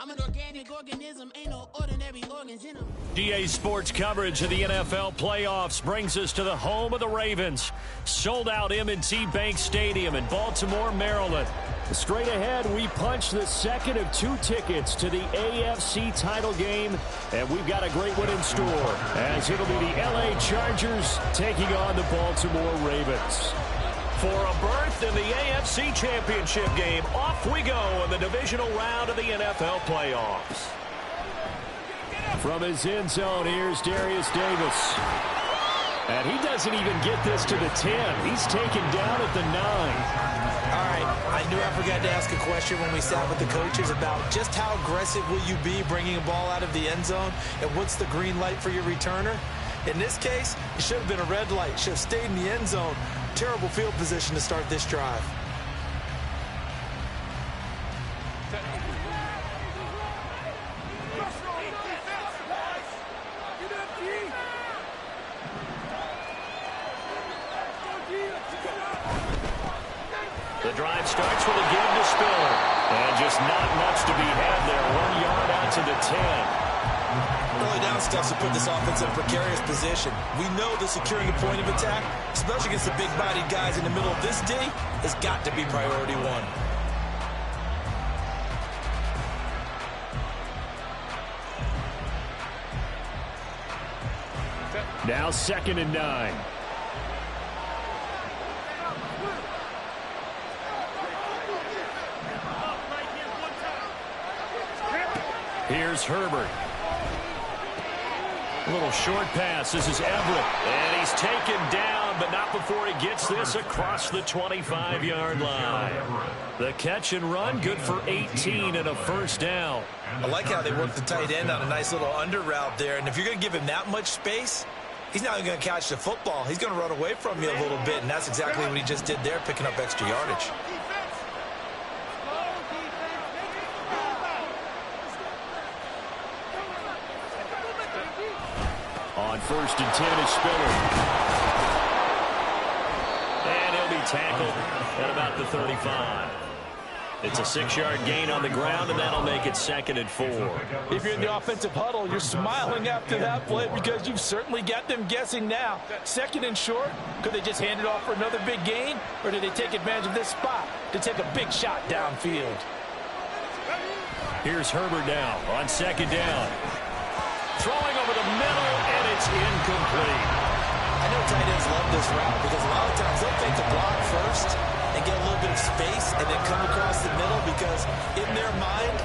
I'm an organic organism, ain't no ordinary organs in them. GA Sports coverage of the NFL playoffs brings us to the home of the Ravens. Sold out M&T Bank Stadium in Baltimore, Maryland. Straight ahead, we punch the second of 2 tickets to the AFC title game, and we've got a great one in store, as it'll be the LA Chargers taking on the Baltimore Ravens. For a berth in the AFC Championship game, off we go in the divisional round of the NFL playoffs. From his end zone, here's Darius Davis. And he doesn't even get this to the 10. He's taken down at the 9. All right, I knew I forgot to ask a question when we sat with the coaches about just how aggressive will you be bringing a ball out of the end zone, and what's the green light for your returner? In this case, it should have been a red light. Should have stayed in the end zone. Terrible field position to start this drive. The drive starts with a give to Spiller. And just not much to be had there. 1 yard out to the 10. Early down steps to put this offense in a precarious position. We know that securing a point of attack, especially against the big-bodied guys in the middle of this D, has got to be priority 1. Now 2nd and 9. Here's Herbert. A little short pass. This is Everett. And he's taken down, but not before he gets this across the 25-yard line. The catch and run, good for 18 and a first down. I like how they work the tight end on a nice little under route there. And if you're going to give him that much space, he's not going to catch the football. He's going to run away from you a little bit, and that's exactly what he just did there, picking up extra yardage. On 1st and 10 is Spiller. And he'll be tackled at about the 35. It's a 6-yard gain on the ground, and that'll make it 2nd and 4. If you're in the offensive huddle, you're smiling after that play because you've certainly got them guessing now. 2nd and short, could they just hand it off for another big gain, or did they take advantage of this spot to take a big shot downfield? Here's Herbert now on 2nd down. Throwing over the middle, and it's incomplete. I know tight ends love this route because a lot of times they'll take the block first and get a little bit of space and then come across the middle because in their mind,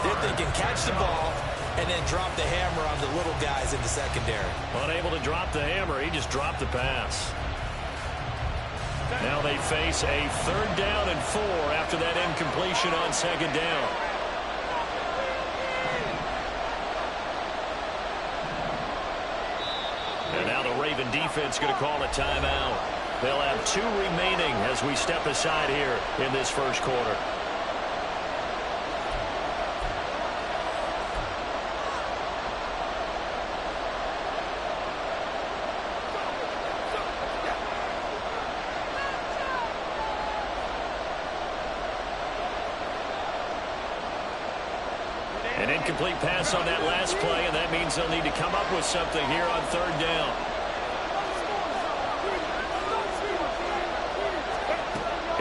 they're thinking catch the ball and then drop the hammer on the little guys in the secondary. Unable to drop the hammer, he just dropped the pass. Now they face a 3rd down and 4 after that incompletion on 2nd down. And now the Raven defense going to call a timeout. They'll have 2 remaining as we step aside here in this first quarter. An incomplete pass on that last play, and that means they'll need to come up with something here on 3rd down.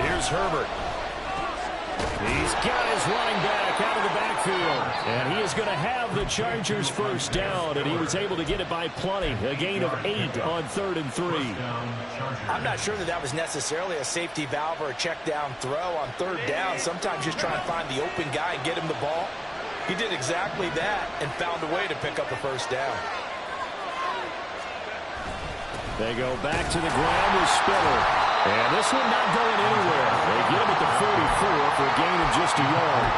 Here's Herbert. He's got his running back out of the backfield. And he is going to have the Chargers' first down, and he was able to get it by plenty. A gain of 8 on 3rd and 3. I'm not sure that was necessarily a safety valve or a check down throw on 3rd down. Sometimes just try and find the open guy and get him the ball. He did exactly that and found a way to pick up a first down. They go back to the ground with Spiller. And this one not going anywhere. They get him at the 44 for a gain of just a yard.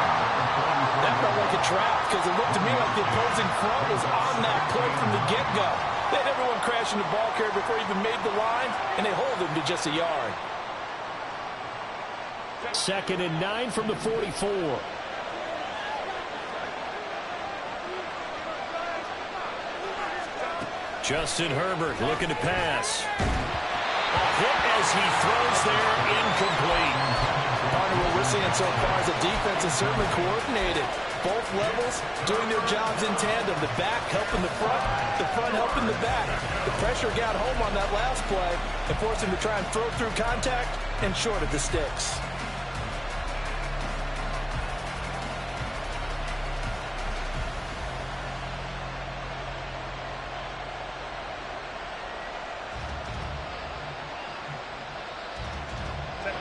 That felt like a trap because it looked to me like the opposing front was on that play from the get-go. They had everyone crashing the ball carrier before he even made the line, and they hold him to just a yard. 2nd and 9 from the 44. Justin Herbert looking to pass. A hit as he throws there, incomplete. Partner, what we're seeing so far is the defense is certainly coordinated. Both levels doing their jobs in tandem. The back helping the front helping the back. The pressure got home on that last play and forced him to try and throw through contact and short of the sticks.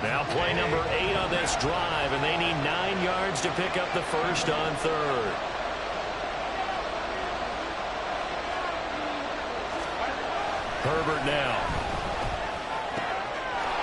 Now play number 8 on this drive, and they need 9 yards to pick up the first on third. Herbert now.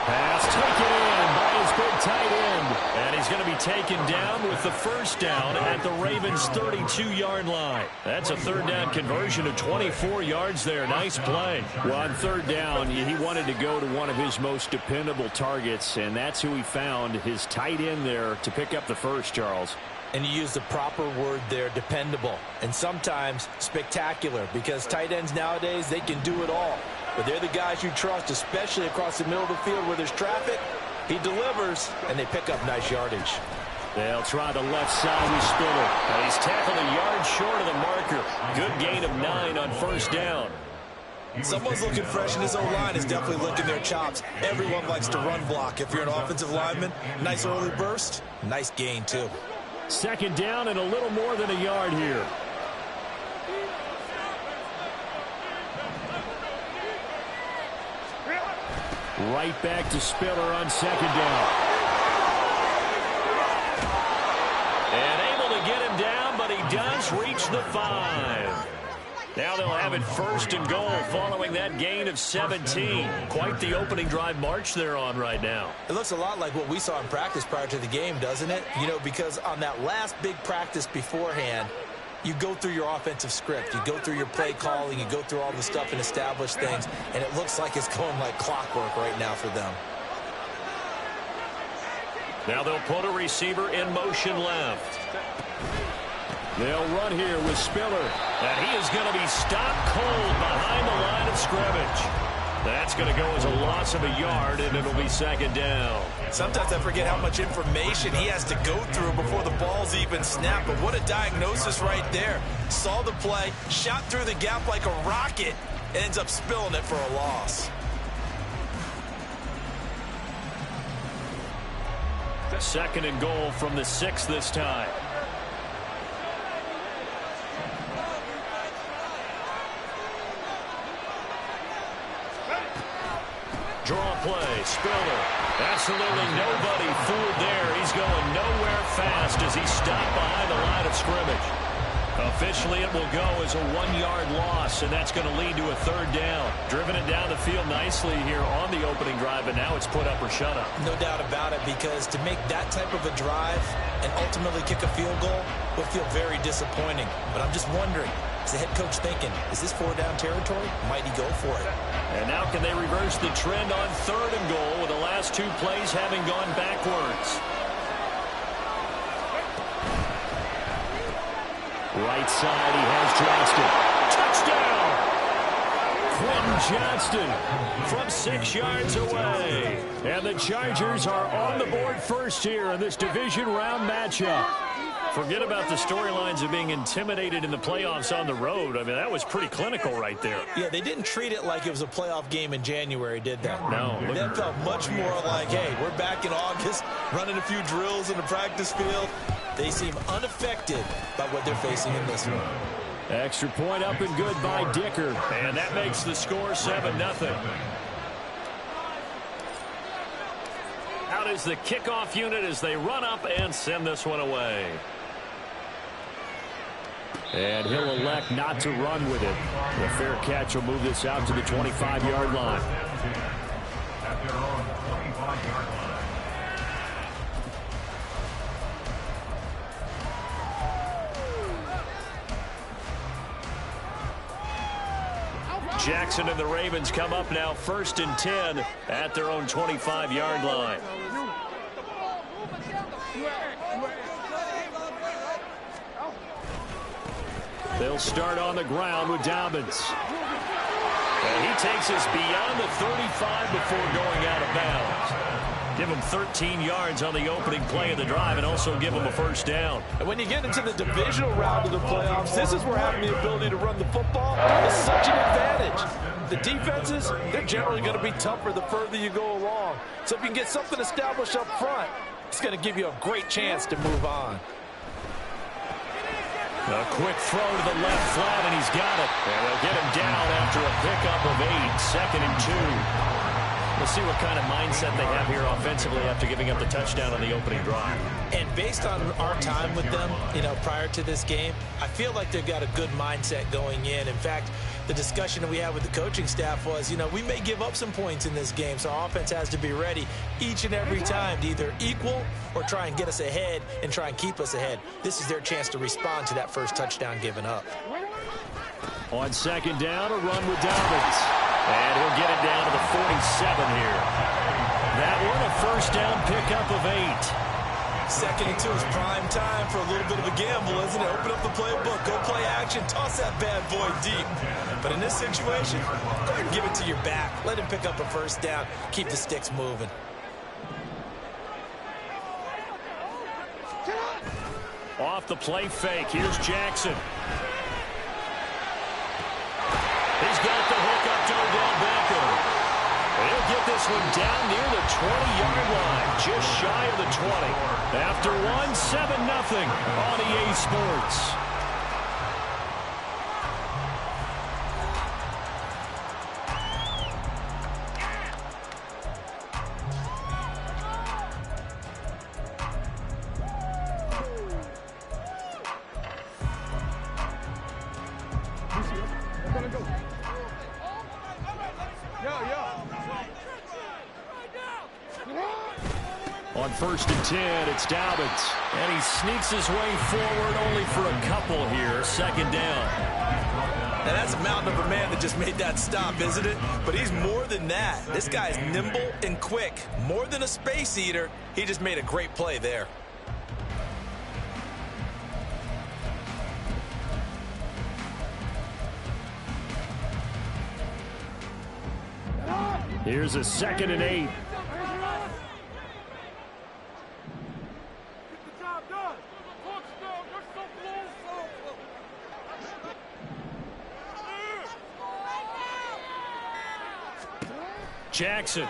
Pass taken in by his big tight end. And he's going to be taken down with the first down at the Ravens' 32-yard line. That's a third down conversion of 24 yards there. Nice play. Well, on third down, he wanted to go to one of his most dependable targets, and that's who he found, his tight end there, to pick up the first, Charles. And you use the proper word there, dependable, and sometimes spectacular, because tight ends nowadays, they can do it all. But they're the guys you trust, especially across the middle of the field where there's traffic. He delivers, and they pick up nice yardage. They'll try the left side with Spiller. And he's tackled a yard short of the marker. Good gain of 9 on first down. Someone's looking fresh, and his O-line is definitely licking their chops. Everyone likes to run block. If you're an offensive lineman, nice early burst, nice gain too. Second down and a little more than a yard here. Right back to Spiller on second down. And able to get him down, but he does reach the 5. Now they'll have it first and goal following that gain of 17. Quite the opening drive march they're on right now. It looks a lot like what we saw in practice prior to the game, doesn't it? You know, because on that last big practice beforehand, you go through your offensive script. You go through your play calling. You go through all the stuff and establish things. And it looks like it's going like clockwork right now for them. Now they'll put a receiver in motion left. They'll run here with Spiller. And he is going to be stopped cold behind the line of scrimmage. That's going to go as a loss of a yard, and it'll be second down. Sometimes I forget how much information he has to go through before the ball's even snapped. But what a diagnosis right there. Saw the play, shot through the gap like a rocket, and ends up spilling it for a loss. Second and goal from the 6 this time. Draw play, Spiller. Absolutely nobody fooled there. He's going nowhere fast as he's stopped behind the line of scrimmage. Officially, it will go as a 1-yard loss, and that's going to lead to a third down. Driven it down the field nicely here on the opening drive, but now it's put up or shut up. No doubt about it, because to make that type of a drive and ultimately kick a field goal would feel very disappointing. But I'm just wondering, is the head coach thinking, is this 4-down territory? Might he go for it? And now can they reverse the trend on third and goal with the last 2 plays having gone backwards? Right side, he has Johnston. Touchdown! Quentin Johnston from 6 yards away. And the Chargers are on the board first here in this division round matchup. Forget about the storylines of being intimidated in the playoffs on the road. I mean, that was pretty clinical right there. Yeah, they didn't treat it like it was a playoff game in January, did they? No. That felt much more like, hey, we're back in August, running a few drills in the practice field. They seem unaffected by what they're facing in this one. Extra point up and good by Dicker. And that makes the score 7-0. Out is the kickoff unit as they run up and send this one away. And he'll elect not to run with it. The fair catch will move this out to the 25-yard line. Jackson and the Ravens come up now 1st and 10 at their own 25-yard line. They'll start on the ground with Dobbins. And he takes us beyond the 35 before going out of bounds. Give them 13 yards on the opening play of the drive and also give them a first down. And when you get into the divisional round of the playoffs, this is where having the ability to run the football is such an advantage. The defenses, they're generally going to be tougher the further you go along. So if you can get something established up front, it's going to give you a great chance to move on. A quick throw to the left flat, and he's got it. And they'll get him down after a pickup of 8, 2nd and 2. We'll see what kind of mindset they have here offensively after giving up the touchdown on the opening drive. And based on our time with them, prior to this game, I feel like they've got a good mindset going in. In fact, the discussion that we had with the coaching staff was, we may give up some points in this game, so our offense has to be ready each and every time to either equal or try and get us ahead and try and keep us ahead. This is their chance to respond to that first touchdown given up. On 2nd down, a run with Dobbins. And he'll get it down to the 47 here. That one, a first down pickup of 8. 2nd and 2 is prime time for a little bit of a gamble, isn't it? Open up the playbook, go play action, toss that bad boy deep. But in this situation, go ahead and give it to your back. Let him pick up a first down, keep the sticks moving. Off the play fake, here's Jackson. He's got the hook up to Odell Beckham. He'll get this one down near the 20-yard line, just shy of the 20. After 7-0 on EA Sports. On 1st and 10, it's Dobbins. And he sneaks his way forward only for a couple here. 2nd down. Now, that's a mountain of a man that just made that stop, isn't it? But he's more than that. This guy's nimble and quick. More than a space eater. He just made a great play there. Here's a 2nd and 8. Jackson.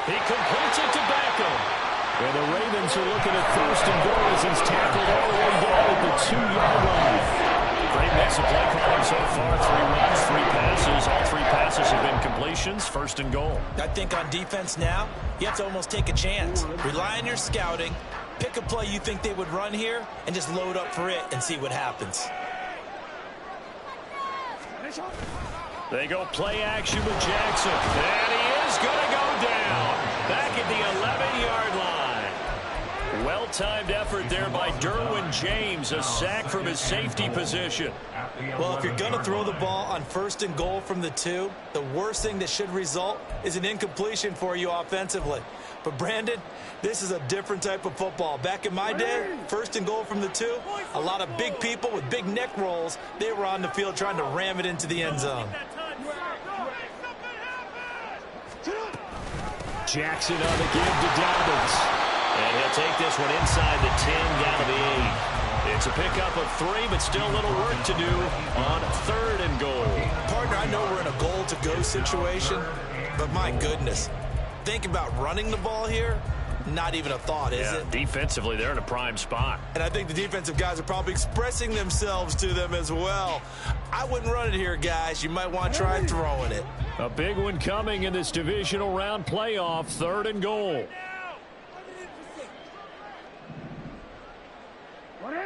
He completes it to Beckham. And the Ravens are looking at 1st and goal as he's tackled all the way down at the 2-yard line. Great mix of play calling so far. 3 runs, 3 passes. All 3 passes have been completions. 1st and goal. I think on defense now, you have to almost take a chance. Rely on your scouting. Pick a play you think they would run here and just load up for it and see what happens. They go play action with Jackson. And he is going to go down. Back at the 11-yard line. Well-timed effort there by Derwin James. A sack from his safety position. Well, if you're going to throw the ball on 1st and goal from the 2, the worst thing that should result is an incompletion for you offensively. But, Brandon, this is a different type of football. Back in my day, 1st and goal from the 2, a lot of big people with big neck rolls, they were on the field trying to ram it into the end zone. Jackson on the give to Dobbins. And he'll take this one inside the 10, down to the 8. It's a pickup of 3, but still a little work to do on 3rd and goal. Partner, I know we're in a goal-to-go situation, but my goodness, think about running the ball here. Not even a thought, is it? Defensively, they're in a prime spot. And I think the defensive guys are probably expressing themselves to them as well. I wouldn't run it here, guys. You might want to try throwing it. A big one coming in this divisional round playoff, 3rd and goal.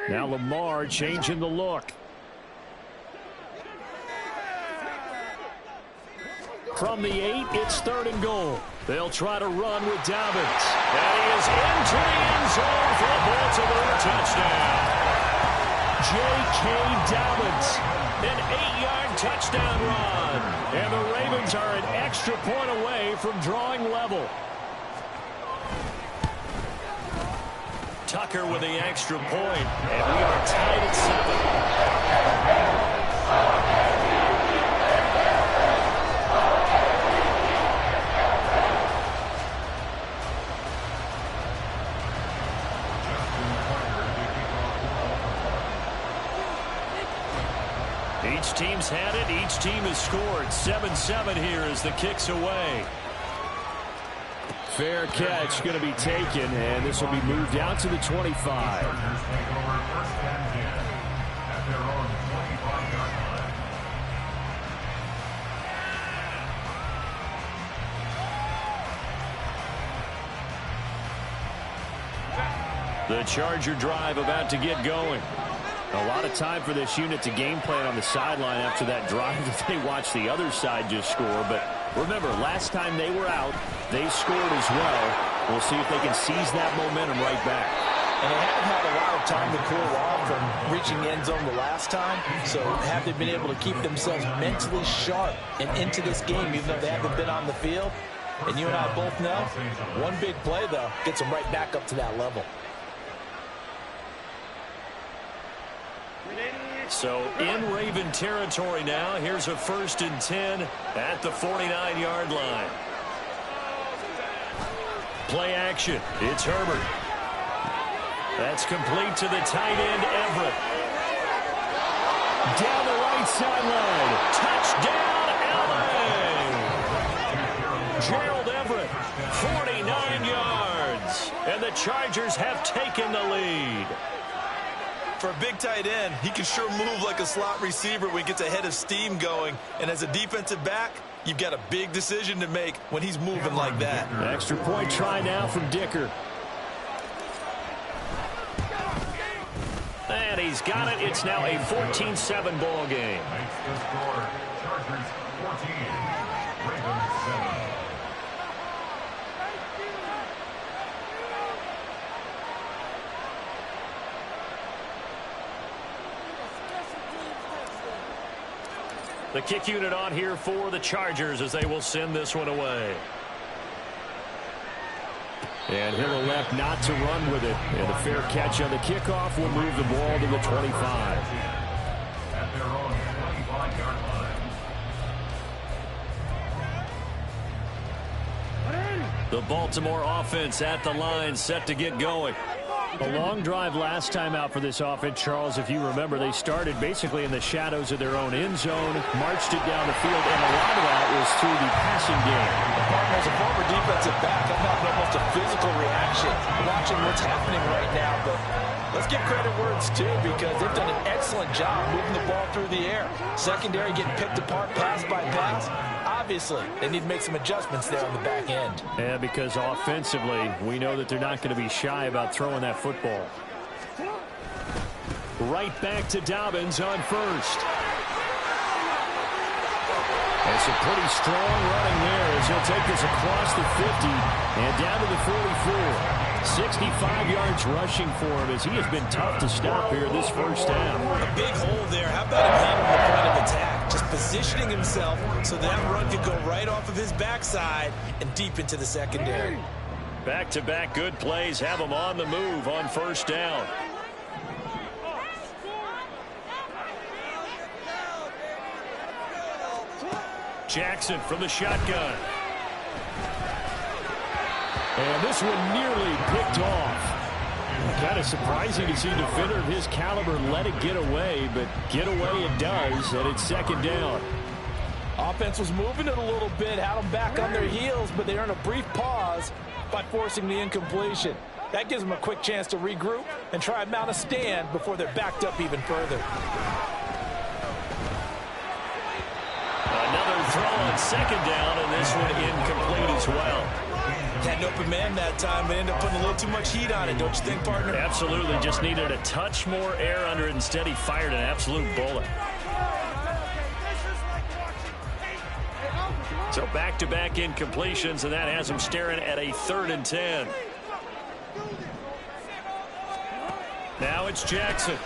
Now Lamar changing the look. From the 8, it's 3rd and goal. They'll try to run with Dobbins. And he is into the end zone for a Baltimore touchdown. J.K. Dobbins, an 8-yard touchdown run. And the Ravens are an extra point away from drawing level. Tucker with the extra point, and we are tied at 7. Each team's had it. Each team has scored. 7-7 here as the kick's away. Fair catch going to be taken, and this will be moved out to the 25. The Charger drive about to get going. A lot of time for this unit to game plan on the sideline after that drive that they watched the other side just score. But remember, last time they were out, they scored as well. We'll see if they can seize that momentum right back. And they haven't had a lot of time to cool off from reaching the end zone the last time. So have they been able to keep themselves mentally sharp and into this game, even though they haven't been on the field? And you and I both know, one big play, though, gets them right back up to that level. So in Raven territory now. Here's a 1st and 10 at the 49-yard line. Play action. It's Herbert. That's complete to the tight end, Everett. Down the right sideline. Touchdown, LA! Gerald Everett, 49 yards. And the Chargers have taken the lead. For a big tight end, he can sure move like a slot receiver when he gets a head of steam going. And as a defensive back, you've got a big decision to make when he's moving like that. Extra point try now from Dicker. And he's got it. It's now a 14-7 ball game. Chargers 14, Ravens 7. The kick unit on here for the Chargers as they will send this one away. And he'll elect not to run with it. And the fair catch on the kickoff will move the ball to the 25. At their own 25-yard line. The Baltimore offense at the line, set to get going. A long drive last time out for this offense, Charles. If you remember, they started basically in the shadows of their own end zone, marched it down the field, and a lot of that was through the passing game. As a former defensive back, I'm having almost a physical reaction watching what's happening right now. But let's give credit where it's due, because they've done an excellent job moving the ball through the air. Secondary getting picked apart pass by pass. Obviously, they need to make some adjustments there on the back end. Yeah, because offensively, we know that they're not going to be shy about throwing that football. Right back to Dobbins on first. That's a pretty strong running there as he'll take this across the 50 and down to the 44. 65 yards rushing for him as he has been tough to stop here this first half. A big hole there. How about him handling the point of attack? Just positioning himself so that run could go right off of his backside and deep into the secondary. Back-to-back good plays have him on the move on first down. Jackson from the shotgun. And this one nearly picked off. Kind of surprising to see a defender of his caliber let it get away, but get away it does, and it's second down. Offense was moving it a little bit, had them back on their heels, but they earned a brief pause by forcing the incompletion. That gives them a quick chance to regroup and try and mount a stand before they're backed up even further. Another throw on second down, and this one incomplete as well. Had an open man that time, but ended up putting a little too much heat on it, don't you think, partner? Absolutely. Just needed a touch more air under it. Instead, he fired an absolute bullet. So back-to-back incompletions, and that has him staring at a 3rd and 10. Now it's Jackson.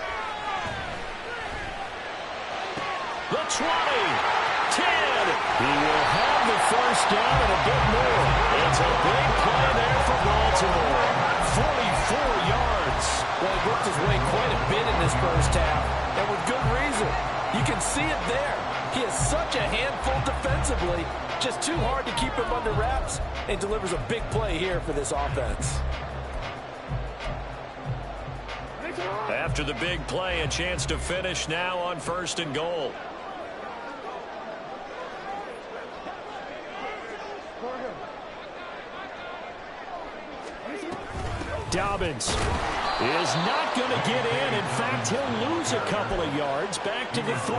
The 20. 10. He will have the first down and a bit more. It's a big play there for Baltimore. 44 yards. Well, he worked his way quite a bit in this first half, and with good reason. You can see it there. He is such a handful defensively, just too hard to keep him under wraps, and delivers a big play here for this offense. After the big play, a chance to finish now on 1st and goal. Dobbins is not going to get in. In fact, he'll lose a couple of yards back to the 3.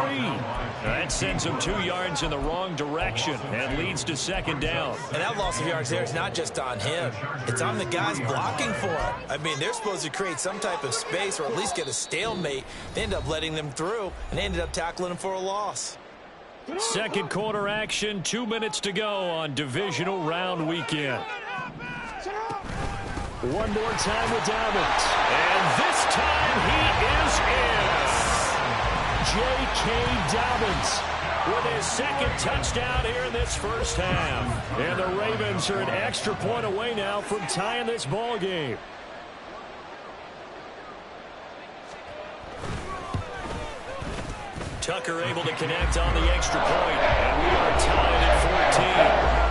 That sends him 2 yards in the wrong direction and leads to 2nd down. And that loss of yards there is not just on him. It's on the guys blocking for him. I mean, they're supposed to create some type of space or at least get a stalemate. They end up letting them through, and they ended up tackling him for a loss. Second quarter action, 2 minutes to go on divisional round weekend. One more time with Dobbins. And this time he is in. J.K. Dobbins with his 2nd touchdown here in this first half. And the Ravens are an extra point away now from tying this ball game. Tucker able to connect on the extra point. And we are tied at 14.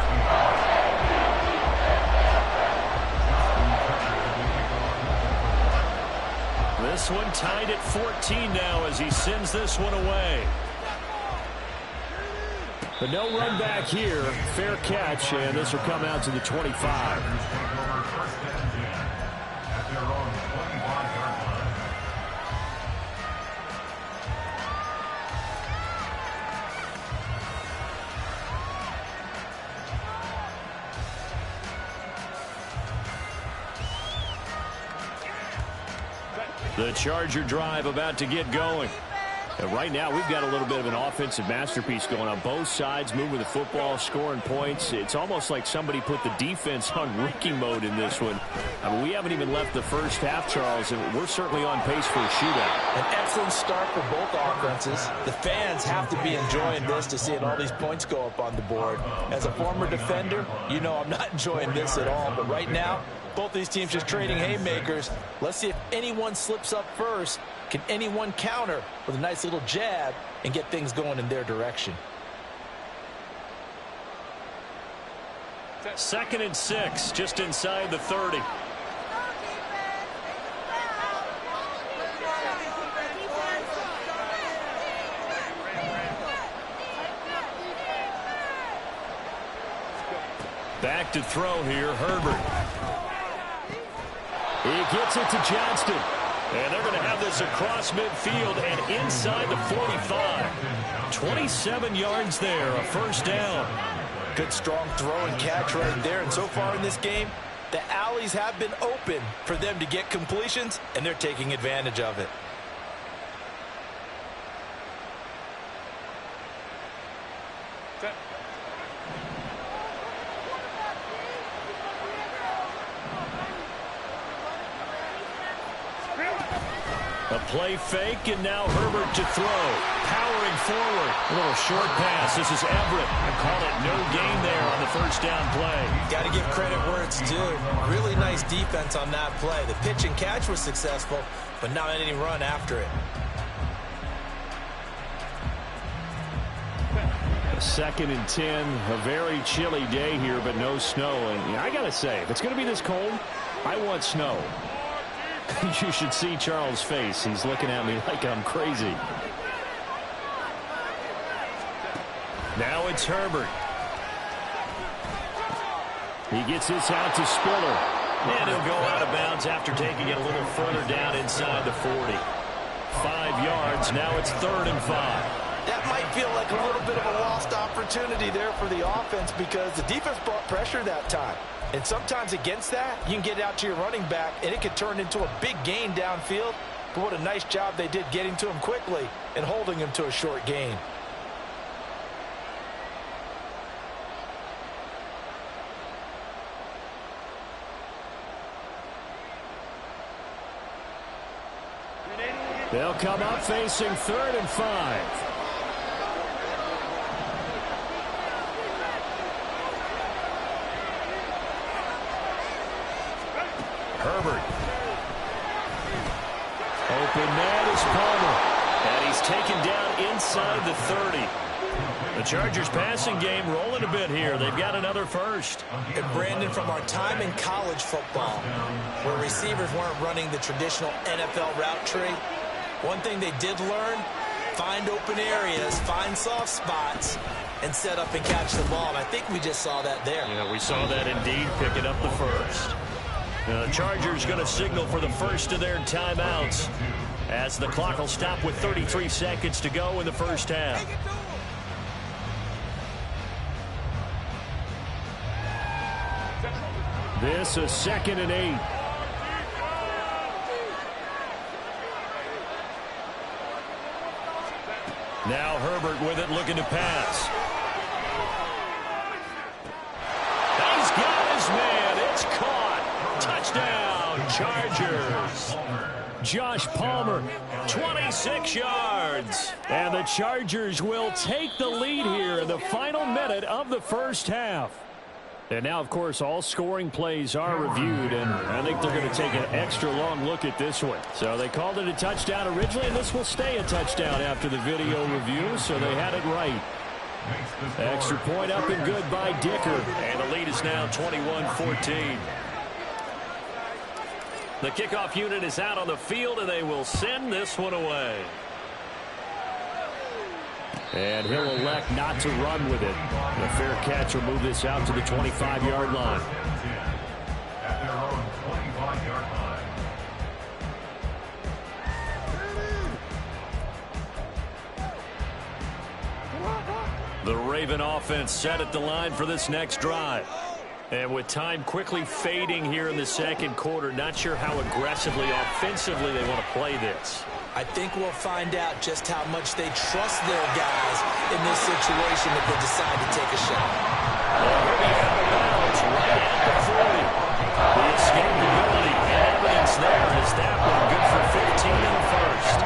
This one tied at 14 now as he sends this one away. But no run back here. Fair catch, and this will come out to the 25. The Charger drive about to get going. And right now, we've got a little bit of an offensive masterpiece going on both sides, moving the football, scoring points. It's almost like somebody put the defense on rookie mode in this one. I mean, we haven't even left the first half, Charles, and we're certainly on pace for a shootout. An excellent start for both offenses. The fans have to be enjoying this to see all these points go up on the board. As a former defender, you know I'm not enjoying this at all. But right now, both these teams just trading haymakers. Let's see if anyone slips up first. Can anyone counter with a nice little jab and get things going in their direction? 2nd and 6, just inside the 30. Back to throw here, Herbert. He gets it to Johnston. And they're going to have this across midfield and inside the 45. 27 yards there, a first down. Good strong throw and catch right there. And so far in this game, the alleys have been open for them to get completions, and they're taking advantage of it. A play fake, and now Herbert to throw. Powering forward. A little short pass. This is Everett. I call it no gain there on the first down play. Got to give credit where it's due. Really nice defense on that play. The pitch and catch was successful, but not any run after it. 2nd and 10. A very chilly day here, but no snow. And I got to say, if it's going to be this cold, I want snow. You should see Charles' face. He's looking at me like I'm crazy. Now it's Herbert. He gets this out to Spiller. And he'll go out of bounds after taking it a little further down inside the 40. 5 yards. Now it's 3rd and 5. That might feel like a little bit of a lost opportunity there for the offense because the defense brought pressure that time. And sometimes against that, you can get out to your running back, and it could turn into a big gain downfield. But what a nice job they did getting to him quickly and holding him to a short gain. They'll come up facing 3rd and 5. Herbert. Open man is Palmer. And he's taken down inside the 30. The Chargers passing game rolling a bit here. They've got another first. And Brandon, from our time in college football, where receivers weren't running the traditional NFL route tree, one thing they did learn, find open areas, find soft spots, and set up and catch the ball. And I think we just saw that there. Yeah, we saw that indeed, picking up the first. The Chargers going to signal for the first of their timeouts as the clock will stop with 33 seconds to go in the first half. This is 2nd and 8. Now Herbert with it, looking to pass. He's got his man. It's caught. Touchdown, Chargers. Josh Palmer, 26 yards. And the Chargers will take the lead here in the final minute of the first half. And now, of course, all scoring plays are reviewed, and I think they're going to take an extra long look at this one. So they called it a touchdown originally, and this will stay a touchdown after the video review, so they had it right. Extra point up and good by Dicker, and the lead is now 21-14. The kickoff unit is out on the field, and they will send this one away. And he'll elect not to run with it. The fair catch will move this out to the 25-yard line. At their own 25-yard line. The Raven offense set at the line for this next drive. And with time quickly fading here in the second quarter, not sure how aggressively, offensively they want to play this. I think we'll find out just how much they trust their guys in this situation if they decide to take a shot. He'll be out of bounds right at the 40. The escapability and evidence there is that one good for 15 in the first.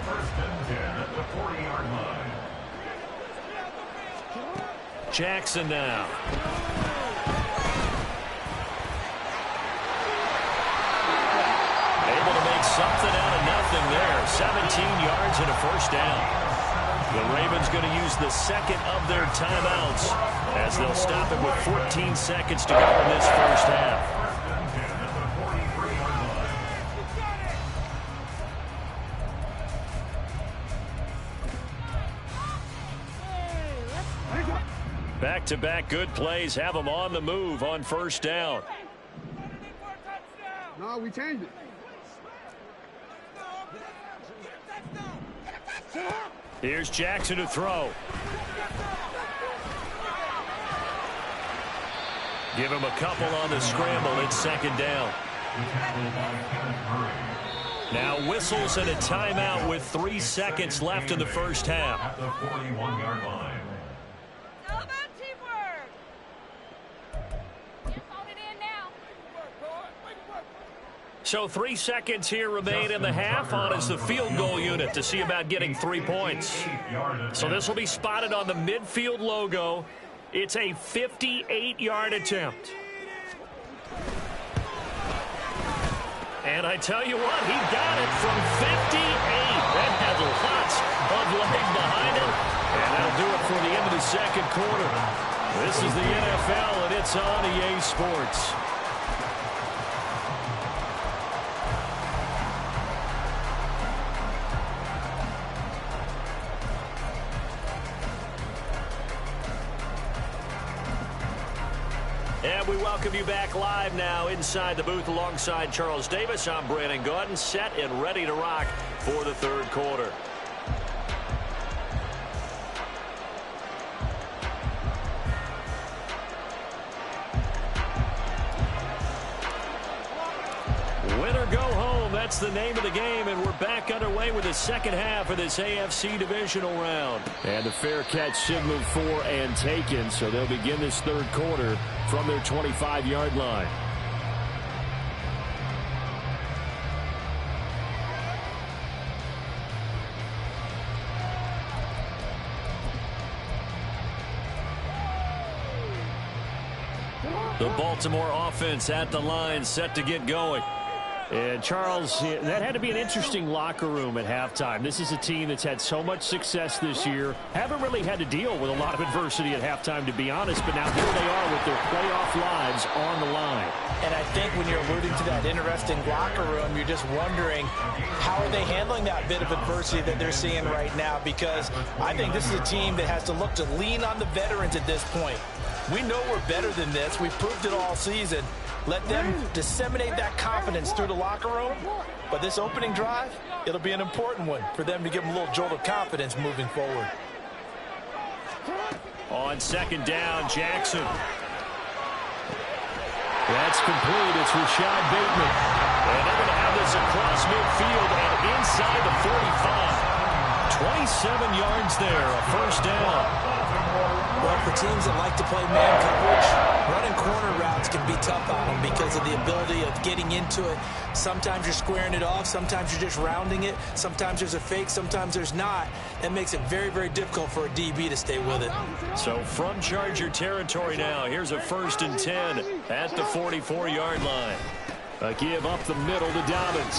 1st and 10 at the 40-yard line. Jackson now. Something out of nothing there. 17 yards and a first down. The Ravens going to use the second of their timeouts as they'll stop it with 14 seconds to go in this first half. Back-to-back good plays have them on the move on first down. No, we changed it. Here's Jackson to throw. Give him a couple on the scramble. It's second down. Now whistles and a timeout with 3 seconds left in the first half. At the 41-yard line. So 3 seconds here remain in the half. On is the field goal unit to see about getting 3 points. So this will be spotted on the midfield logo. It's a 58-yard attempt. And I tell you what, he got it from 58. That had lots of leg behind it. And that'll do it for the end of the second quarter. This is the NFL, and it's on EA Sports. And we welcome you back live now inside the booth alongside Charles Davis. I'm Brandon Gaudin, set and ready to rock for the third quarter. Win or go home, that's the name of the game, and we're back underway with the second half of this AFC Divisional round. And the fair catch signaled for and taken, so they'll begin this third quarter from their 25-yard line. The Baltimore offense at the line, set to get going. And, Charles, that had to be an interesting locker room at halftime. This is a team that's had so much success this year. Haven't really had to deal with a lot of adversity at halftime, to be honest. But now here they are with their playoff lives on the line. And I think when you're alluding to that interesting locker room, you're just wondering how are they handling that bit of adversity that they're seeing right now, because I think this is a team that has to look to lean on the veterans at this point. We know we're better than this. We've proved it all season. Let them disseminate that confidence through the locker room. But this opening drive, it'll be an important one for them to give them a little jolt of confidence moving forward. On second down, Jackson. That's complete. It's Rashad Bateman. And they're going to have this across midfield and inside the 45. 27 yards there, a first down. Well, for teams that like to play man coverage, running corner routes can be tough on them because of the ability of getting into it. Sometimes you're squaring it off. Sometimes you're just rounding it. Sometimes there's a fake. Sometimes there's not. That makes it very, very difficult for a DB to stay with it. So from Charger territory now, here's a 1st and 10 at the 44-yard line. A give up the middle to Dobbins.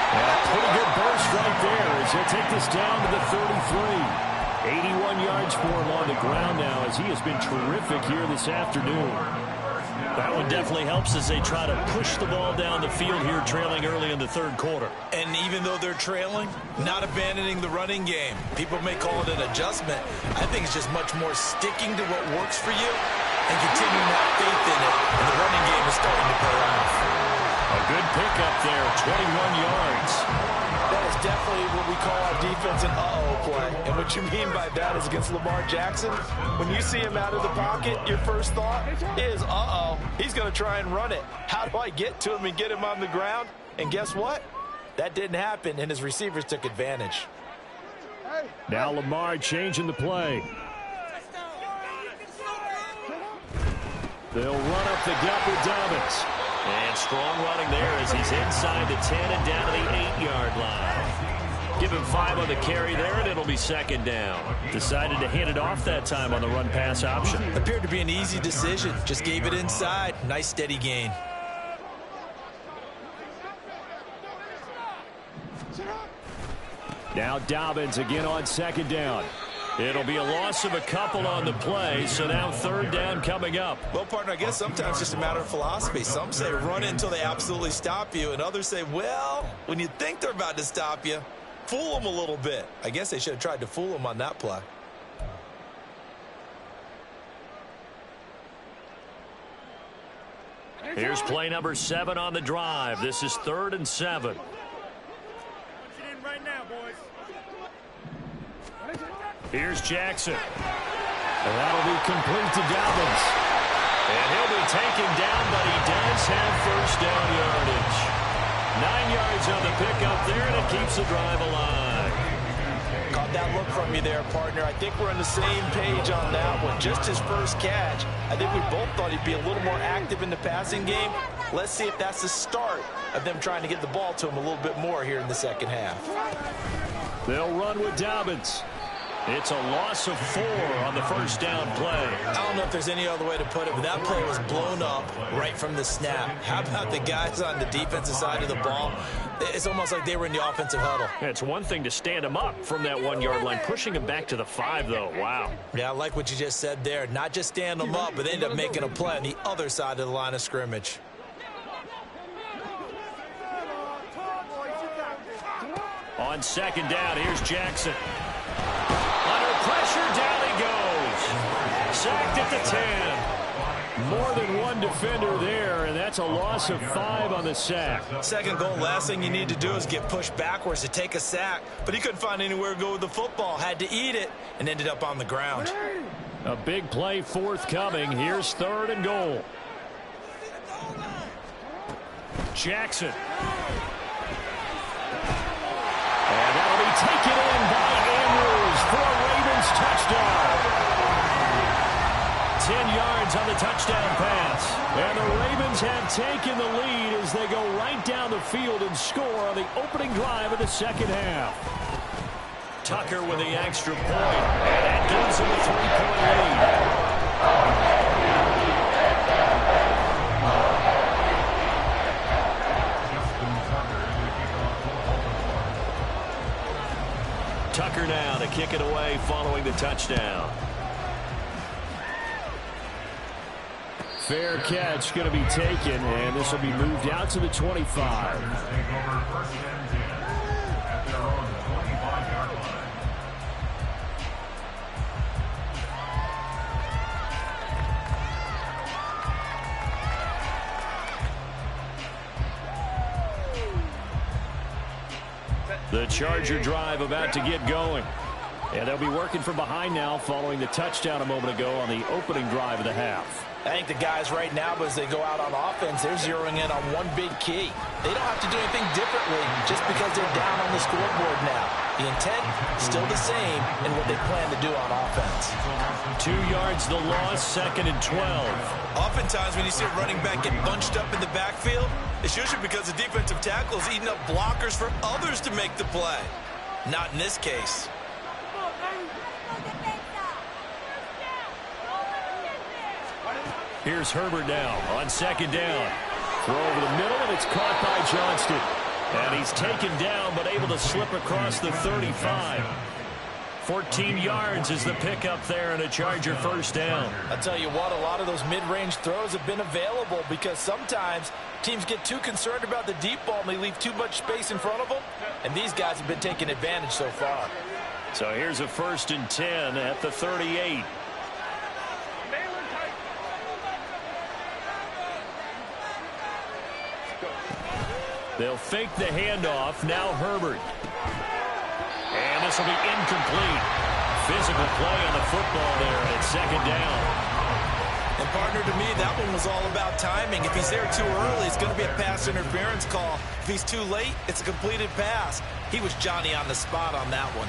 And a pretty good burst right there as he'll take this down to the 33. 81 yards for him on the ground now as he has been terrific here this afternoon. That one definitely helps as they try to push the ball down the field here, trailing early in the third quarter. And even though they're trailing, not abandoning the running game. People may call it an adjustment. I think it's just much more sticking to what works for you and continuing to have faith in it. And the running game is starting to pay off. A good pickup there, 21 yards. That is definitely what we call our defense an uh-oh play. And what you mean by that is against Lamar Jackson, when you see him out of the pocket, your first thought is, uh-oh, he's going to try and run it. How do I get to him and get him on the ground? And guess what? That didn't happen, and his receivers took advantage. Now Lamar changing the play. They'll run up the gut with Dobbins. And strong running there as he's inside the 10 and down to the 8-yard line. Give him 5 on the carry there, and it'll be second down. Decided to hand it off that time on the run-pass option. Appeared to be an easy decision. Just gave it inside. Nice steady gain. Now Dobbins again on second down. It'll be a loss of a couple on the play, so now third down coming up. Well, partner, I guess sometimes it's just a matter of philosophy. Some say run until they absolutely stop you, and others say, well, when you think they're about to stop you, fool them a little bit. I guess they should have tried to fool them on that play. Here's play number 7 on the drive. This is 3rd and 7. Here's Jackson. And that'll be complete to Dobbins. And he'll be taken down, but he does have first down yardage. 9 yards on the pickup there, and it keeps the drive alive. Caught that look from you there, partner. I think we're on the same page on that one. Just his first catch. I think we both thought he'd be a little more active in the passing game. Let's see if that's the start of them trying to get the ball to him a little bit more here in the second half. They'll run with Dobbins. It's a loss of 4 on the first down play. I don't know if there's any other way to put it, but that play was blown up right from the snap. How about the guys on the defensive side of the ball? It's almost like they were in the offensive huddle. It's one thing to stand him up from that 1-yard line. Pushing him back to the 5, though. Wow. Yeah, I like what you just said there. Not just stand them up, but they end up making a play on the other side of the line of scrimmage. On second down, here's Jackson. Under pressure, down he goes. Sacked at the 10. More than one defender there, and that's a loss of 5 on the sack. Second goal, last thing you need to do is get pushed backwards to take a sack. But he couldn't find anywhere to go with the football. Had to eat it and ended up on the ground. A big play forthcoming. Here's 3rd and goal. Jackson. And that'll be taken in by Andrews for a Ravens touchdown. 10 yards on the touchdown pass. And the Ravens have taken the lead as they go right down the field and score on the opening drive of the second half. Tucker with the extra point. And that gives them a 3-point lead. Tucker now to kick it away following the touchdown. Fair catch going to be taken, and this will be moved out to the 25. The Charger drive about to get going. And they'll be working from behind now following the touchdown a moment ago on the opening drive of the half. I think the guys right now, as they go out on offense, they're zeroing in on one big key. They don't have to do anything differently just because they're down on the scoreboard now. The intent still the same in what they plan to do on offense. 2 yards the loss, 2nd and 12. Oftentimes when you see a running back get bunched up in the backfield, it's usually because the defensive tackle is eating up blockers for others to make the play. Not in this case. Here's Herbert now on 2nd down. Throw over the middle, and it's caught by Johnston. And he's taken down, but able to slip across the 35. 14 yards is the pickup there, and a Charger 1st down. I'll tell you what, a lot of those mid-range throws have been available because sometimes teams get too concerned about the deep ball and they leave too much space in front of them. And these guys have been taking advantage so far. So here's a 1st and 10 at the 38. They'll fake the handoff. Now Herbert. And this will be incomplete. Physical play on the football there at 2nd down. And partner, to me, that one was all about timing. If he's there too early, it's going to be a pass interference call. If he's too late, it's a completed pass. He was Johnny on the spot on that one.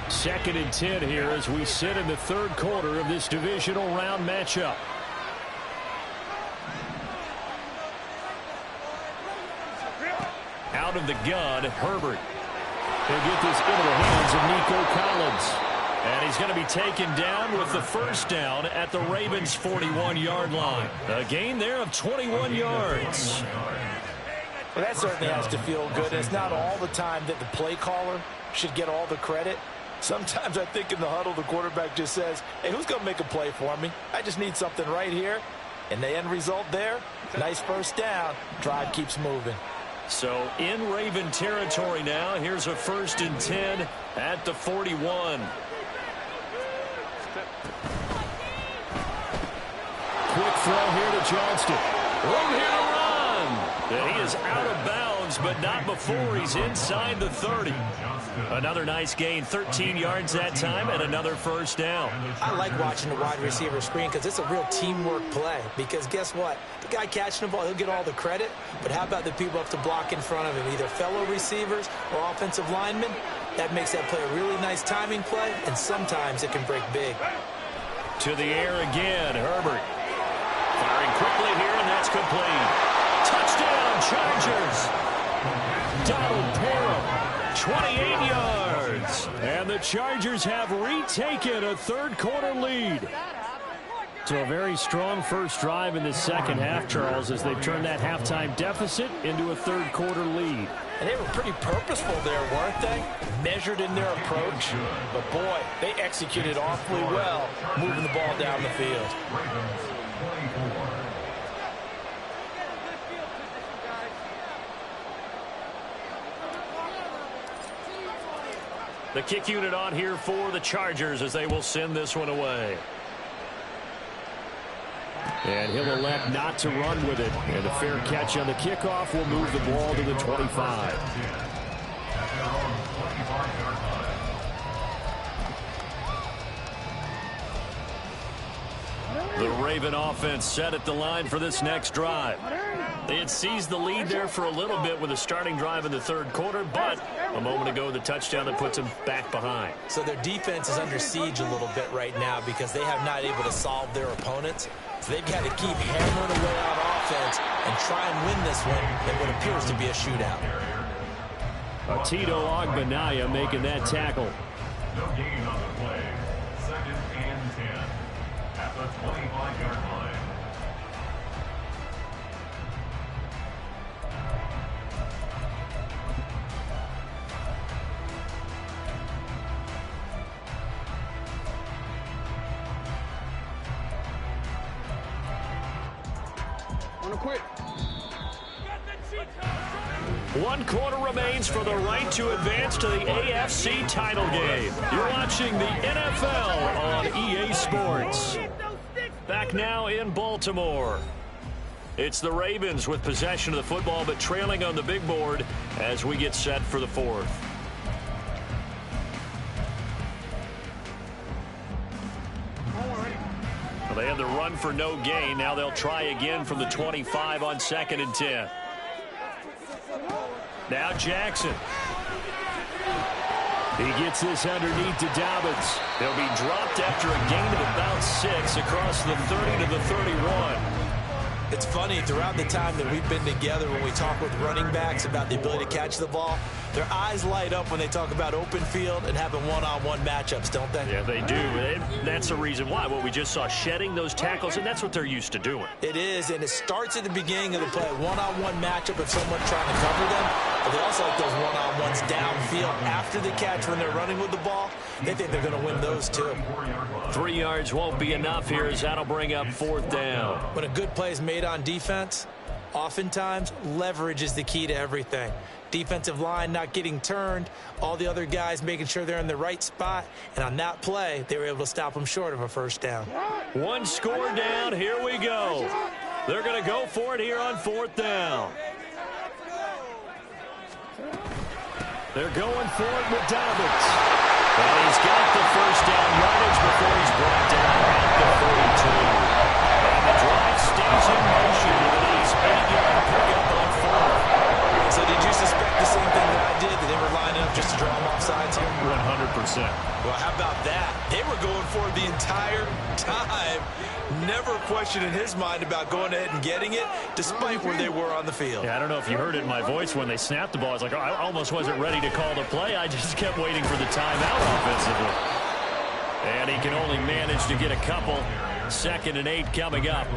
2nd and 10 here as we sit in the 3rd quarter of this divisional round matchup. Out of the gun, Herbert. He'll get this into the hands of Nico Collins. And he's going to be taken down with the 1st down at the Ravens' 41-yard line. A gain there of 21 yards. Well, that certainly has to feel good. It's not all the time that the play caller should get all the credit. Sometimes I think in the huddle, the quarterback just says, hey, who's going to make a play for me? I just need something right here. And the end result there, nice 1st down. Drive keeps moving. So in Raven territory now. Here's a 1st and 10 at the 41. Quick throw here to Johnston. Room here to run. And he is out of bounds, but not before he's inside the 30. Another nice gain, 13 yards that time, and another 1st down. I like watching the wide receiver screen because it's a real teamwork play. Because guess what? The guy catching the ball, he'll get all the credit. But how about the people up to block in front of him, either fellow receivers or offensive linemen? That makes that play a really nice timing play, and sometimes it can break big. To the air again, Herbert. Firing quickly here, and that's complete. Touchdown, Chargers. Donald Parham, 28 yards. And the Chargers have retaken a 3rd quarter lead. So a very strong first drive in the 2nd half, Charles, as they've turned that halftime deficit into a 3rd quarter lead. And they were pretty purposeful there, weren't they? Measured in their approach. But, boy, they executed awfully well, moving the ball down the field. The kick unit on here for the Chargers as they will send this one away. And he'll elect not to run with it. And a fair catch on the kickoff will move the ball to the 25. The Raven offense set at the line for this next drive. They had seized the lead there for a little bit with a starting drive in the 3rd quarter, but a moment ago the touchdown that puts them back behind. So their defense is under siege a little bit right now because they have not able to solve their opponents. So they've got to keep hammering away on offense and try and win this one in what appears to be a shootout. Tito Ogbanaya making that tackle. No gain on the play. 2nd and 10 at the 25-yard line. quick. 1 quarter remains for the right to advance to the AFC title game. You're watching the NFL on EA Sports. Back now in Baltimore. It's the Ravens with possession of the football, but trailing on the big board as we get set for the fourth. Well, they had the run for no gain. Now they'll try again from the 25 on 2nd and 10. Now Jackson. He gets this underneath to Dobbins. He'll be dropped after a gain of about 6 across the 30 to the 31. It's funny, throughout the time that we've been together, when we talk with running backs about the ability to catch the ball, their eyes light up when they talk about open field and having one-on-one matchups, don't they? Yeah, they do. That's the reason why. Well, we just saw shedding those tackles, and that's what they're used to doing. It is, and it starts at the beginning of the play. One-on-one matchup if someone's trying to cover them. But they also like those one-on-ones downfield after the catch when they're running with the ball. They think they're going to win those, too. 3 yards won't be enough here as that'll bring up 4th down. When a good play is made on defense, oftentimes leverage is the key to everything. Defensive line not getting turned, all the other guys making sure they're in the right spot, and on that play, they were able to stop them short of a 1st down. 1 score down, here we go. They're going to go for it here on 4th down. They're going for it with Dobbins. And he's got the 1st down yardage before he's brought down at the 42. And the drive stays in motion with a nice 8-yard pickup on 4th. So did you suspect the same thing that I did, that they were lining up just to draw them off sides here? 100%. Well, how about that? They were going for it the entire time. Never a question in his mind about going ahead and getting it, despite where they were on the field. Yeah, I don't know if you heard it in my voice when they snapped the ball. I was like, oh, I almost wasn't ready to call the play. I just kept waiting for the timeout offensively. And he can only manage to get a couple. 2nd and 8 coming up.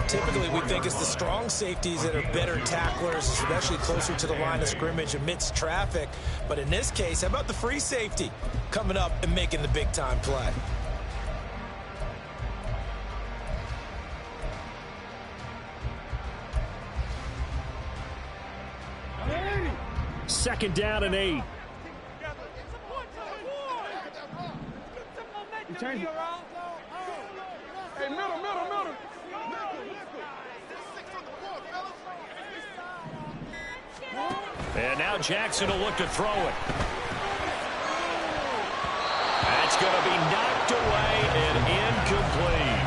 Typically, we think it's the strong safeties that are better tacklers, especially closer to the line of scrimmage amidst traffic. But in this case, how about the free safety coming up and making the big-time play? Second down and 8. Hey, middle. And now Jackson will look to throw it. That's going to be knocked away and incomplete.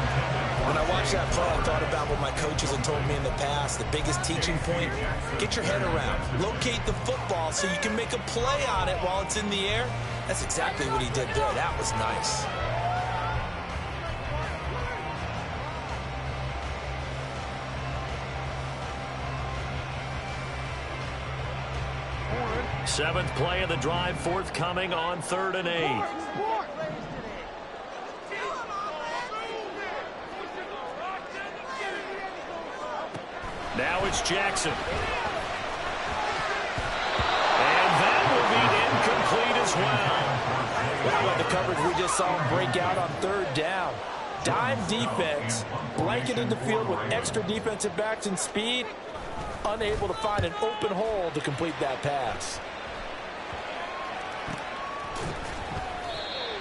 When I watched that play, I thought about what my coaches had told me in the past. The biggest teaching point, get your head around. Locate the football so you can make a play on it while it's in the air. That's exactly what he did there. That was nice. Seventh play of the drive, forthcoming on 3rd and 8. Now it's Jackson. And that will be incomplete as well. Well, the coverage we just saw him break out on 3rd down. Dime defense, blanketed the field with extra defensive backs and speed, unable to find an open hole to complete that pass.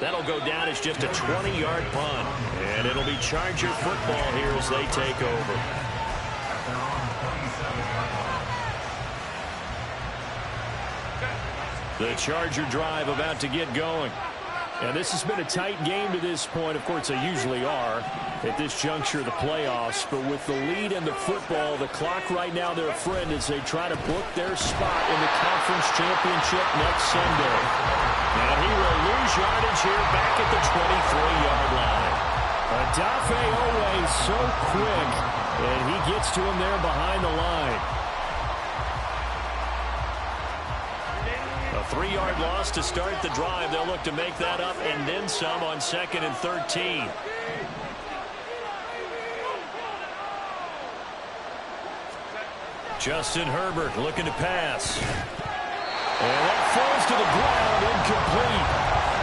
That'll go down as just a 20-yard punt. And it'll be Charger football here as they take over. The Charger drive about to get going. And this has been a tight game to this point. Of course, they usually are at this juncture of the playoffs. But with the lead in the football, the clock right now their friend as they try to book their spot in the conference championship next Sunday. And he will lose yardage here back at the 23-yard line. Adafe Owe so quick, and he gets to him there behind the line. A 3-yard loss to start the drive. They'll look to make that up and then some on 2nd and 13. Justin Herbert looking to pass. And that falls to the ground, incomplete.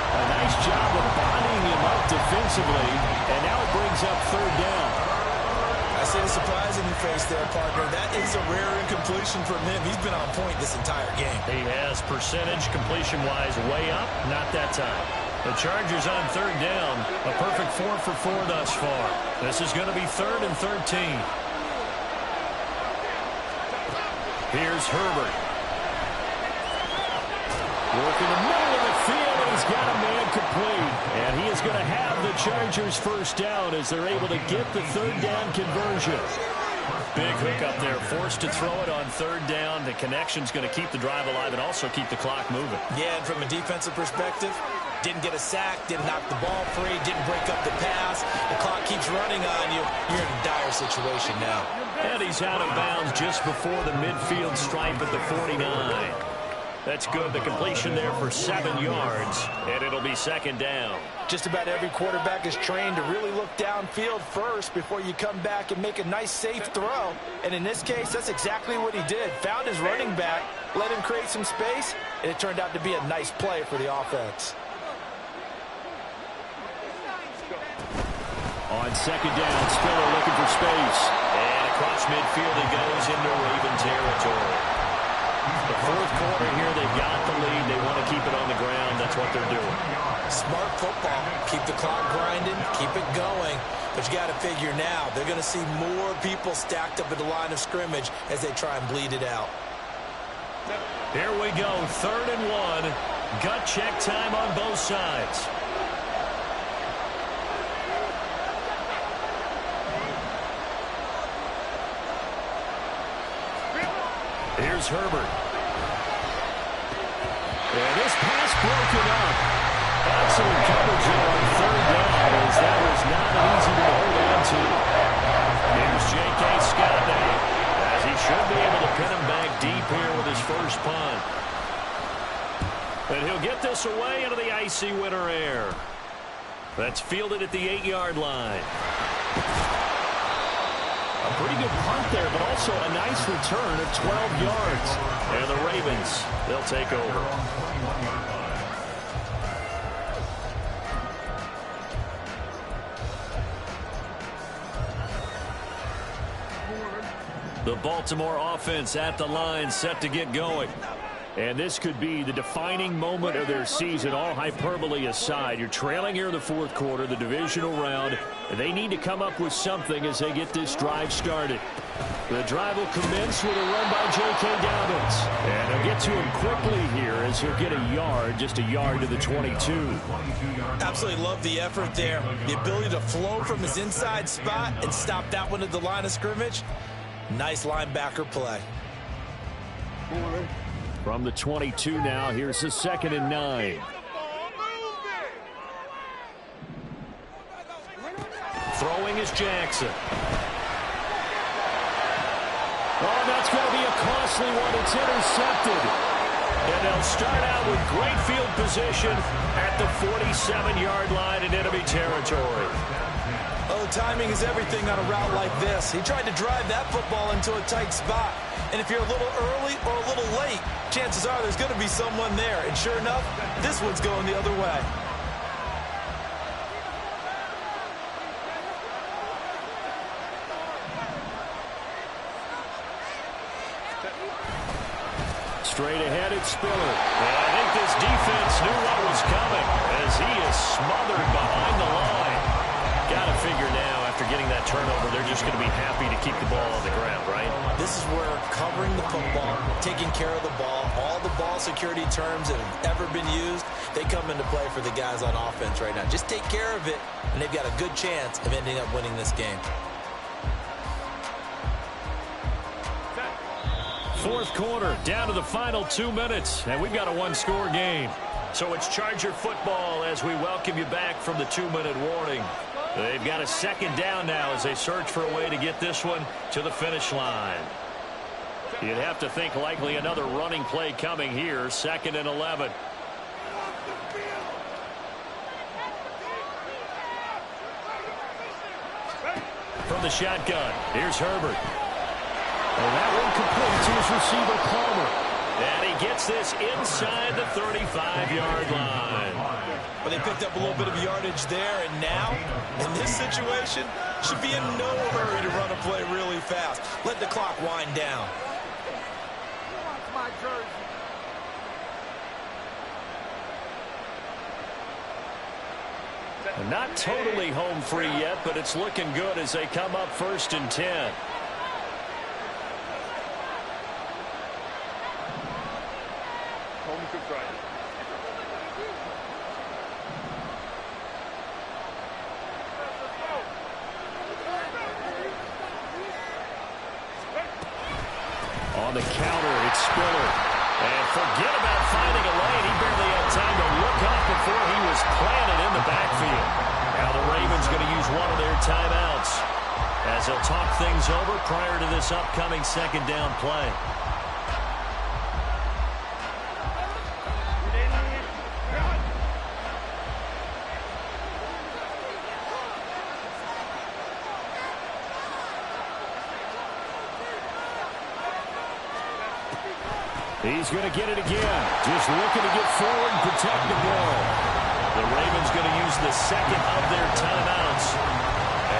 A nice job of bonding him up defensively, and now it brings up 3rd down. As say the surprise in your face there, partner. That is a rare incompletion from him. He's been on point this entire game. He has percentage completion-wise way up, not that time. The Chargers on 3rd down. A perfect 4 for 4 thus far. This is going to be 3rd and 13. Here's Herbert. Working the middle of the field, and he's got a man complete. And he is going to have the Chargers first down as they're able to get the 3rd down conversion. Big hook up there, forced to throw it on 3rd down. The connection's going to keep the drive alive and also keep the clock moving. Yeah, and from a defensive perspective, didn't get a sack, didn't knock the ball free, didn't break up the pass. The clock keeps running on you. You're in a dire situation now. And he's out of bounds just before the midfield stripe at the 49. That's good. The completion there for 7 yards, and it'll be 2nd down. Just about every quarterback is trained to really look downfield first before you come back and make a nice, safe throw. And in this case, that's exactly what he did. Found his running back, let him create some space, and it turned out to be a nice play for the offense. On 2nd down, Spiller looking for space. And across midfield he goes into Raven territory. The 4th quarter here, they've got the lead. They want to keep it on the ground. That's what they're doing. Smart football. Keep the clock grinding. Keep it going. But you got to figure now, they're going to see more people stacked up at the line of scrimmage as they try and bleed it out. Here we go, 3rd and 1. Gut check time on both sides. Here's Herbert. And this pass broken up. Excellent coverage there on 3rd down, as that was not easy to hold on to. Here's J.K. Scott now, as he should be able to pin him back deep here with his first punt. And he'll get this away into the icy winter air. That's fielded at the 8-yard line. A pretty good punt there, but also a nice return of 12 yards. And the Ravens, they'll take over. The Baltimore offense at the line, set to get going. And this could be the defining moment of their season, all hyperbole aside. You're trailing here in the 4th quarter, the divisional round. They need to come up with something as they get this drive started. The drive will commence with a run by J.K. Dobbins. And they'll get to him quickly here as he'll get a yard, just a yard to the 22. Absolutely love the effort there. The ability to flow from his inside spot and stop that one at the line of scrimmage. Nice linebacker play. From the 22 now, here's the 2nd and 9. Throwing is Jackson. Oh, that's going to be a costly one. It's intercepted. And they'll start out with great field position at the 47-yard line in enemy territory. Oh, timing is everything on a route like this. He tried to drive that football into a tight spot. And if you're a little early or a little late, chances are there's going to be someone there. And sure enough, this one's going the other way. Straight ahead, it's Spiller. And I think this defense knew what was coming as he is smothered behind the line. Got to figure now, after getting that turnover, they're just going to be happy to keep the ball on the ground, right? This is where covering the football, taking care of the ball, all the ball security terms that have ever been used, they come into play for the guys on offense right now. Just take care of it, and they've got a good chance of ending up winning this game. 4th quarter, down to the final 2 minutes, and we've got a one-score game. So it's Charger football as we welcome you back from the 2-minute warning. They've got a 2nd down now as they search for a way to get this one to the finish line. You'd have to think likely another running play coming here, 2nd and 11. From the shotgun, here's Herbert. And that one complete to his receiver, Palmer. And he gets this inside the 35-yard line. Well, they picked up a little bit of yardage there, and now, in this situation, should be in no hurry to run a play really fast. Let the clock wind down. My jersey. And not totally home free yet, but it's looking good as they come up 1st and 10. Home to try. On the counter, it's Spiller. And forget about finding a lane. He barely had time to look up before he was planted in the backfield. Now the Ravens going to use one of their timeouts as they'll talk things over prior to this upcoming second down play. He's going to get it again. Just looking to get forward and protect the ball. The Ravens going to use the second of their timeouts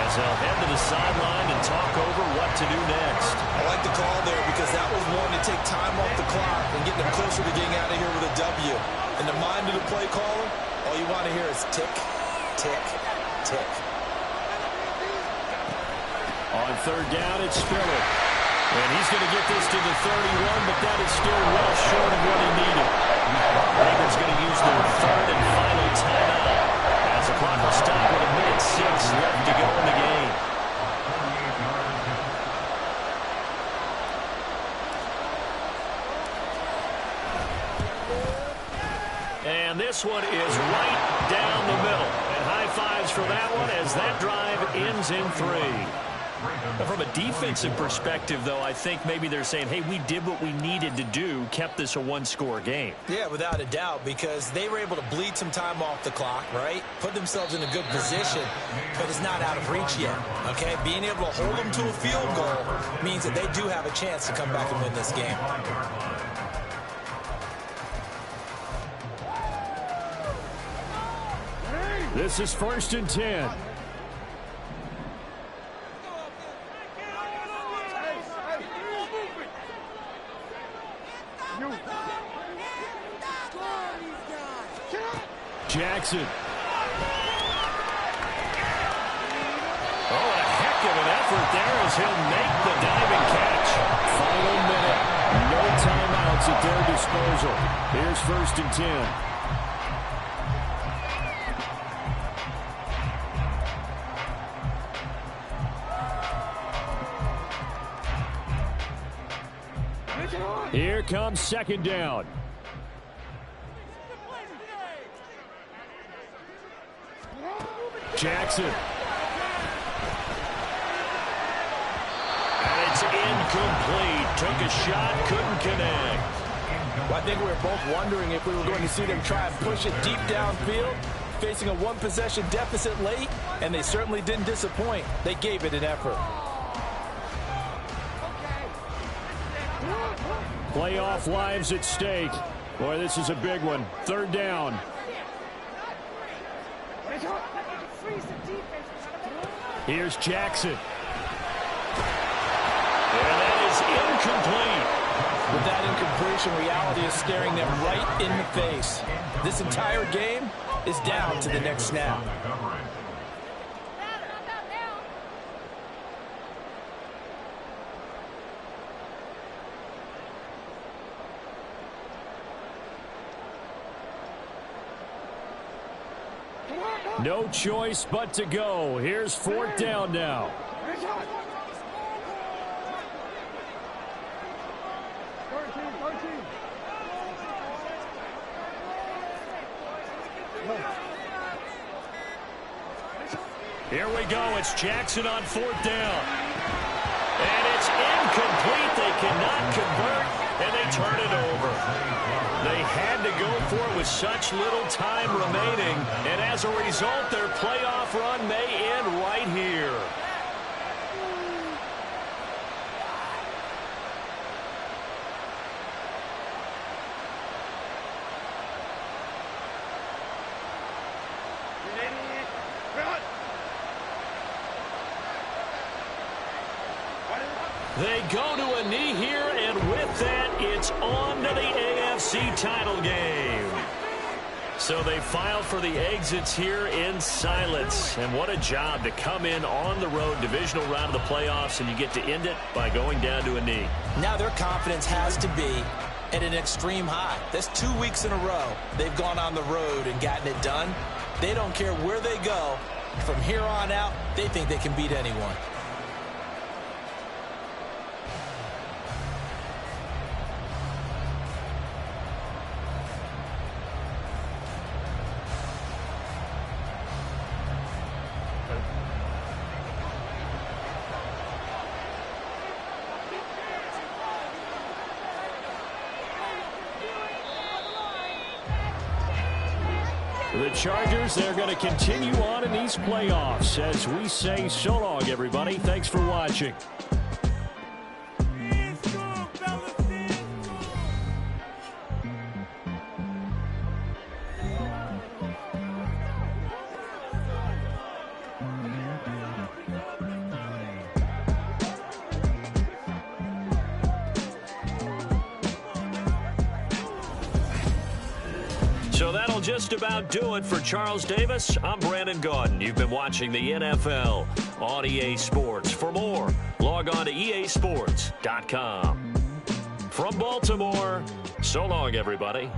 as they'll head to the sideline and talk over what to do next. I like the call there because that was one to take time off the clock and get them closer to getting out of here with a W. In the mind of the play caller, all you want to hear is tick, tick, tick. On third down, it's Spiller. And he's going to get this to the 31, but that is still well short of what he needed. Ravens going to use their third and final timeout as the clock will stop with a minute 6 left to go in the game. And this one is right down the middle. And high fives for that one as that drive ends in 3. From a defensive perspective, though, I think maybe they're saying, hey, we did what we needed to do, kept this a one-score game. Yeah, without a doubt, because they were able to bleed some time off the clock, right? Put themselves in a good position, but it's not out of reach yet, okay? Being able to hold them to a field goal means that they do have a chance to come back and win this game. This is 1st and 10. Jackson. Oh, a heck of an effort there as he'll make the diving catch. Final minute. No timeouts at their disposal. Here's 1st and 10. Here comes second down. Jackson. And it's incomplete. Took a shot, couldn't connect. Well, I think we were both wondering if we were going to see them try and push it deep downfield, facing a one-possession deficit late, and they certainly didn't disappoint. They gave it an effort. Playoff lives at stake. Boy, this is a big one. Third down. Here's Jackson. And that is incomplete. With that incompletion, reality is staring them right in the face. This entire game is down to the next snap. No choice but to go. Here's 4th down now. Here we go. It's Jackson on 4th down. And it's incomplete. They cannot convert, and they turn it over. They had to go for it with such little time remaining, and as a result, their playoff run may end right here. They go to a knee here, and with that, it's on to the AFC title game. So they file for the exits here in silence. And what a job to come in on the road, divisional round of the playoffs, and you get to end it by going down to a knee. Now their confidence has to be at an extreme high. That's 2 weeks in a row they've gone on the road and gotten it done. They don't care where they go. From here on out, they think they can beat anyone. The Chargers, they're going to continue on in these playoffs as we say so long, everybody. Thanks for watching. So that'll just about do it for Charles Davis. I'm Brandon Gaudin. You've been watching the NFL on EA Sports. For more, log on to easports.com. From Baltimore, so long, everybody.